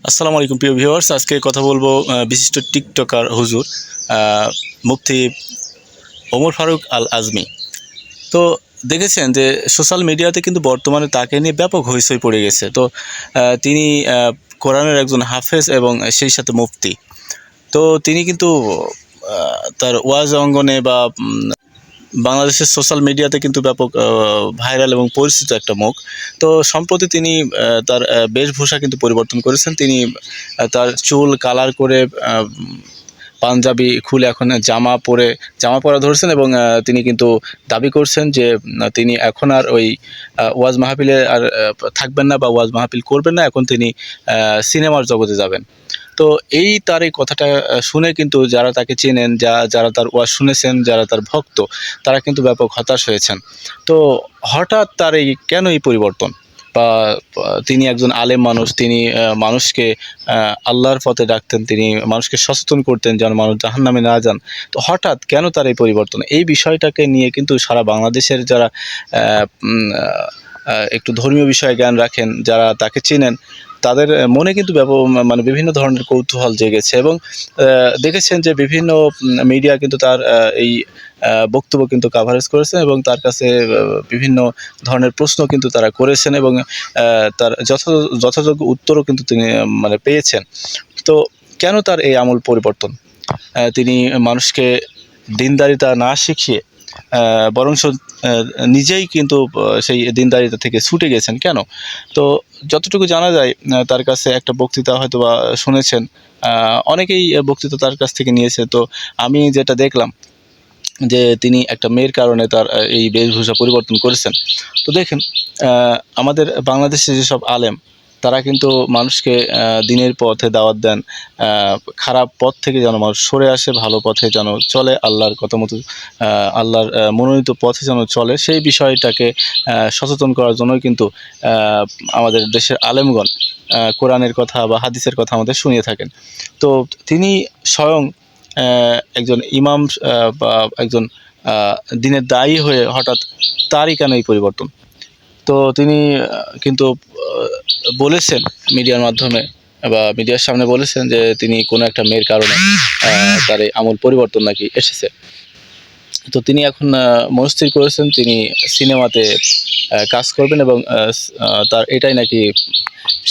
আসসালামু আলাইকুম প্রিয় ভিউয়ার্স। আজকে কথা বলবো বিশিষ্ট টিকটকার হুজুর মুফতি ওমর ফারুক আল আজমি। তো দেখেছেন যে সোশ্যাল মিডিয়াতে কিন্তু বর্তমানে তাকে নিয়ে ব্যাপক হইচই পড়ে গেছে। তো তিনি কোরআনের একজন হাফেজ এবং সেই সাথে মুফতি। তো তিনি কিন্তু তার ওয়াজ অঙ্গনে বা বাংলাদেশের সোশ্যাল মিডিয়াতে কিন্তু ব্যাপক ভাইরাল এবং পরিচিত একটা মুখ। তো সম্প্রতি তিনি তার বেশভূষা কিন্তু পরিবর্তন করেছেন। তিনি তার চুল কালার করে পাঞ্জাবি খুলে এখন জামা পরা ধরছেন এবং তিনি কিন্তু দাবি করছেন যে তিনি এখন আর ওই ওয়াজ মাহফিলে আর থাকবেন না বা ওয়াজ মাহফিল করবেন না। এখন তিনি সিনেমার জগতে যাবেন। তো তার এই কথাটা শুনে কিন্তু যারা তাকে চেনেন, যারা তার ওয়াজ শুনেছেন, যারা তার ভক্ত, তারা কিন্তু ব্যাপক হতাশ হয়েছেন। তো হঠাৎ তার কেন এই পরিবর্তন? বা তিনি একজন আলেম মানুষ, তিনি মানুষকে আল্লাহর পথে ডাকতেন, তিনি মানুষকে সচেতন করতেন যেন মানুষ জাহান্নামে না যান। তো হঠাৎ কেন তার এই পরিবর্তন? এই বিষয়টাকে নিয়ে কিন্তু সারা বাংলাদেশের যারা একটু ধর্মীয় বিষয়ে জ্ঞান রাখেন, যারা তাকে চেনেন, তাদের মনে কিন্তু মানে বিভিন্ন ধরনের কৌতূহল জেগেছে এবং দেখেছেন যে বিভিন্ন মিডিয়া কিন্তু তার এই বক্তব্য কিন্তু কাভারেজ করেছেন এবং তার কাছে বিভিন্ন ধরনের প্রশ্ন কিন্তু তারা করেছেন এবং তার যথাযোগ্য উত্তরও কিন্তু তিনি মানে পেয়েছেন। তো কেন তার এই আমূল পরিবর্তন? তিনি মানুষকে দিনদারিতা না শিখিয়ে বরঞ্চ নিজেই কিন্তু সেই দিনদারিতা থেকে ছুটে গেছেন কেন? তো যতটুকু জানা যায়, তার কাছে একটা বক্তৃতা হয়তোবা শুনেছেন। অনেকেই বক্তৃতা তার কাছ থেকে নিয়েছে। তো আমি যেটা দেখলাম যে তিনি একটা মেয়ের কারণে তার এই বেশভূষা পরিবর্তন করেছেন। তো দেখেন, আমাদের বাংলাদেশে যেসব আলেম, তারা কিন্তু মানুষকে দিনের পথে দাওয়াত দেন। খারাপ পথ থেকে যেন মানুষ সরে আসে, ভালো পথে যেন চলে, আল্লাহর কথা মতো আল্লাহর মনোনীত পথে যেন চলে, সেই বিষয়টাকে সচেতন করার জন্যই কিন্তু আমাদের দেশের আলেমগণ কোরআনের কথা বা হাদিসের কথা আমাদের শুনিয়ে থাকেন। তো তিনি স্বয়ং একজন ইমাম বা একজন দিনের দায়ী হয়ে হঠাৎ তারই কেন এই পরিবর্তন? তো তিনি কিন্তু বলেছেন মিডিয়ার মাধ্যমে বা মিডিয়ার সামনে বলেছেন যে তিনি কোনো একটা মেয়ের কারণে তার এই আমূল পরিবর্তন নাকি এসেছে। তো তিনি এখন মনস্থির করেছেন তিনি সিনেমাতে কাজ করবেন এবং তার এটাই নাকি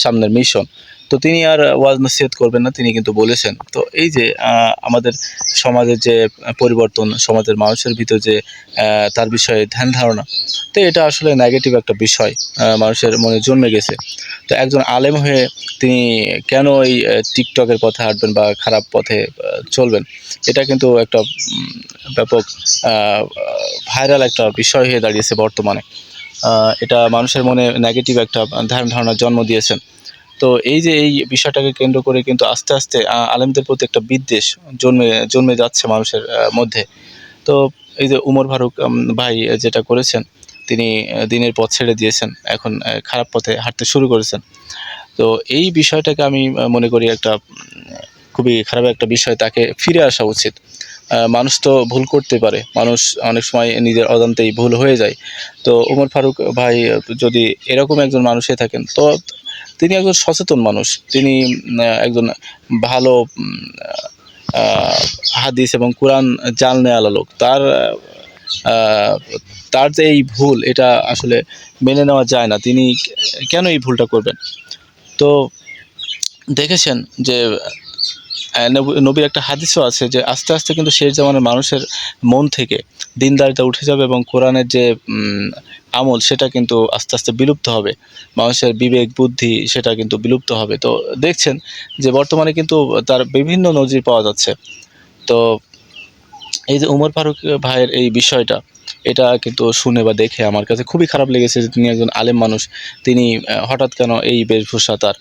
সামনের মিশন। তো তিনি আর ওয়াজ নসিহত করবেন না, তিনি কিন্তু বলেছেন। তো এই যে আমাদের সমাজের যে পরিবর্তন, সমাজের মানুষের ভিতর যে তার বিষয়ে ধ্যান ধারণা, তো এটা আসলে নেগেটিভ একটা বিষয় মানুষের মনে জন্মে গেছে। তো একজন আলেম হয়ে তিনি কেন এই টিকটকের পথে হাঁটবেন বা খারাপ পথে চলবেন? এটা কিন্তু একটা ব্যাপক ভাইরাল একটা বিষয় হয়ে দাঁড়িয়েছে বর্তমানে। এটা মানুষের মনে নেগেটিভ একটা ধারণার জন্ম দিয়েছেন। তো এই বিষয়টাকে কেন্দ্র করে কিন্তু আস্তে আস্তে আলেমদের প্রতি একটা বিদ্বেষ জন্মে যাচ্ছে মানুষের মধ্যে। তো এই যে উমর ফারুক ভাই যেটা করেছেন, তিনি দিনের পথ ছেড়ে দিয়েছেন, এখন খারাপ পথে হাঁটতে শুরু করেছেন। তো এই বিষয়টাকে আমি মনে করি একটা খুবই খারাপ একটা বিষয়। তাকে ফিরে আসা উচিত। মানুষ তো ভুল করতে পারে, মানুষ অনেক সময় নিজের অজান্তেই ভুল হয়ে যায়। তো উমর ফারুক ভাই যদি এরকম একজন মানুষ হয়ে থাকেন, তো তিনি একজন সচেতন মানুষ। তিনি একজন ভালো হাদিস এবং কোরআন জাননেওয়ালা লোক। আহ, তার যে এই ভুল, এটা আসলে মেনে নেওয়া যায় না। তিনি কেন এই ভুলটা করবেন? তো দেখেছেন যে নবীর একটা হাদিসও আছে যে আস্তে আস্তে কিন্তু শেষ জামানার মানুষের মন থেকে দিনদারিতা উঠে যাবে এবং কোরআনের যে আমল, সেটা কিন্তু আস্তে আস্তে বিলুপ্ত হবে। মানুষের বিবেক বুদ্ধি সেটা কিন্তু বিলুপ্ত হবে। তো দেখছেন যে বর্তমানে কিন্তু তার বিভিন্ন নজির পাওয়া যাচ্ছে। তো এই যে উমর ফারুক ভাইয়ের এই বিষয়টা, এটা কিন্তু শুনে বা দেখে আমার কাছে খুবই খারাপ লেগেছে যে তিনি একজন আলেম মানুষ, তিনি হঠাৎ কেন এই বেশভূষা তার?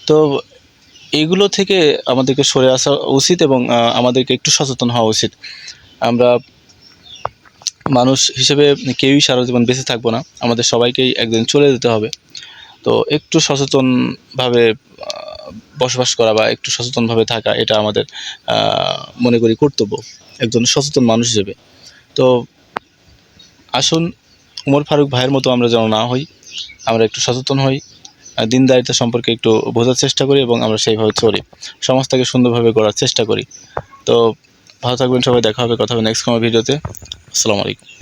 তো এইগুলো থেকে আমাদেরকে সরে আসা উচিত এবং আমাদেরকে একটু সচেতন হওয়া উচিত। আমরা মানুষ হিসেবে কেউই সারা জীবন বেঁচে থাকবো না, আমাদের সবাইকেই একদিন চলে যেতে হবে। তো একটু সচেতনভাবে বসবাস করা বা একটু সচেতনভাবে থাকা, এটা আমাদের মনে করি কর্তব্য একজন সচেতন মানুষ হিসেবে। তো আসুন, উমর ফারুক ভাইয়ের মতো আমরা যেন না হই, আমরা একটু সচেতন হই, দিনদারিতা সম্পর্কে একটু বোঝার চেষ্টা করি এবং আমরা সেইভাবে চলি, সমাজটাকে সুন্দরভাবে গড়ার চেষ্টা করি। তো ভালো থাকবেন সবাই, দেখা হবে, কথা হবে নেক্সট কোনো ভিডিওতে। আসসালামু আলাইকুম।